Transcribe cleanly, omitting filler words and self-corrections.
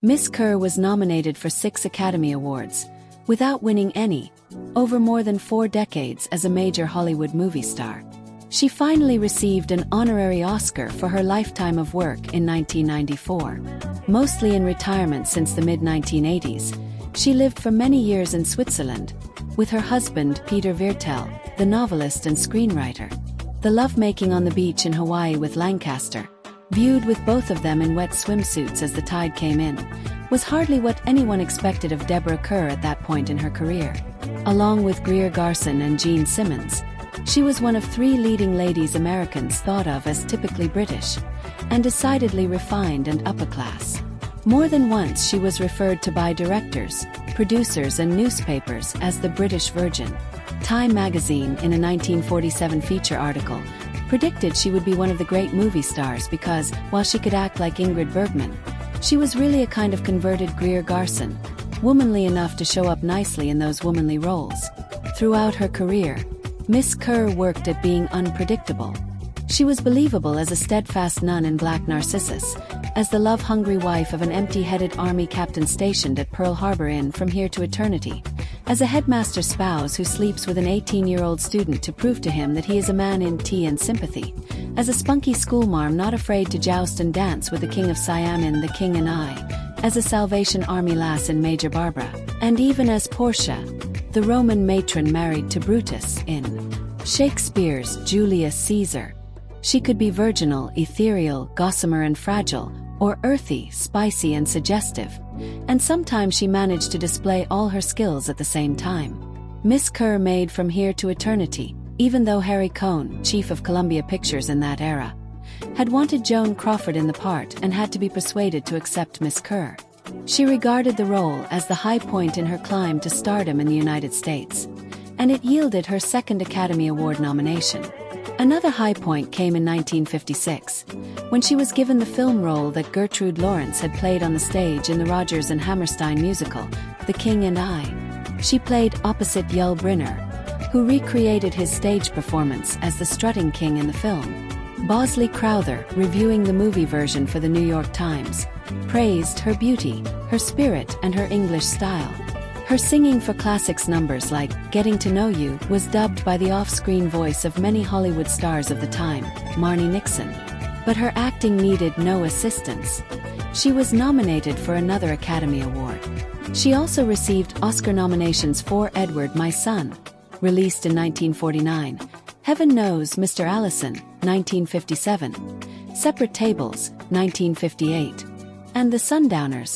Miss Kerr was nominated for 6 Academy Awards, without winning any, over more than 4 decades as a major Hollywood movie star. She finally received an honorary Oscar for her lifetime of work in 1994. Mostly in retirement since the mid-1980s, she lived for many years in Switzerland, with her husband Peter Viertel, the novelist and screenwriter. The lovemaking on the beach in Hawaii with Lancaster, viewed with both of them in wet swimsuits as the tide came in, was hardly what anyone expected of Deborah Kerr at that point in her career. Along with Greer Garson and Jean Simmons, she was one of 3 leading ladies Americans thought of as typically British, and decidedly refined and upper class. More than once she was referred to by directors, producers and newspapers as the British Virgin. Time magazine, in a 1947 feature article, predicted she would be one of the great movie stars because, while she could act like Ingrid Bergman, she was really a kind of converted Greer Garson, womanly enough to show up nicely in those womanly roles. Throughout her career, Miss Kerr worked at being unpredictable. She was believable as a steadfast nun in Black Narcissus, as the love-hungry wife of an empty-headed army captain stationed at Pearl Harbor in From Here to Eternity, as a headmaster spouse who sleeps with an 18-year-old student to prove to him that he is a man in tea and sympathy, as a spunky schoolmarm not afraid to joust and dance with the King of Siam in The King and I, as a Salvation Army lass in Major Barbara, and even as Portia, the Roman matron married to Brutus in Shakespeare's Julius Caesar. She could be virginal, ethereal, gossamer and fragile, or earthy, spicy and suggestive, and sometimes she managed to display all her skills at the same time. Miss Kerr made From Here to Eternity, even though Harry Cohn, chief of Columbia Pictures in that era, had wanted Joan Crawford in the part and had to be persuaded to accept Miss Kerr. She regarded the role as the high point in her climb to stardom in the United States, and it yielded her 2nd Academy Award nomination. Another high point came in 1956, when she was given the film role that Gertrude Lawrence had played on the stage in the Rodgers and Hammerstein musical, The King and I. She played opposite Yul Brynner, who recreated his stage performance as the strutting king in the film. Bosley Crowther, reviewing the movie version for the New York Times, praised her beauty, her spirit and her English style. Her singing for classics numbers like Getting to Know You was dubbed by the off-screen voice of many Hollywood stars of the time, Marni Nixon. But her acting needed no assistance. She was nominated for another Academy Award. She also received Oscar nominations for Edward, My Son, released in 1949, Heaven Knows Mr. Allison, 1957, Separate Tables, 1958, and The Sundowners,